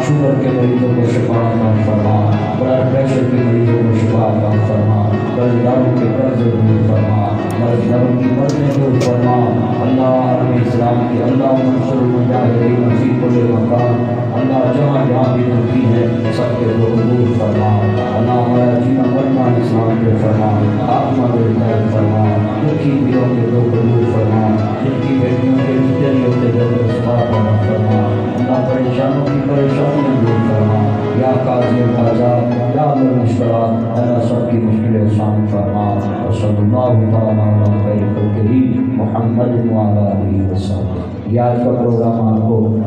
Sugar کے مریضوں کو شفا عطا فرما، بلڈ پریشر کے مریضوں کو شفا عطا فرما، قرض داروں کے قرض دور فرما، مرض داروں کی مرضیں دور فرما۔ اللہ عالم اسلام کی اللہ منصور المجاہدین فی کل مکان، اللہ جہاں جہاں بھی دکھی ہے سب کے دور فرما۔ اللہ ہمارا جینا مرنا اسلام کے فرما، آتما کو ہدایت فرما، دکھی دلوں کے دور فرما، جن کی بیٹیوں کے رشتے ہوتے درد اسباب فرما، اللہ پریشانوں کی پریشانیاں دور فرما، یا قاضی الحاجات یا حل المشکلات، اللہ سب کی مشکلیں آسان فرما۔ وصلی اللہ تعالیٰ علی خیر خلقہ محمد وعلی آلہ وصحبہ۔ یہ آج کا پروگرام آپ کو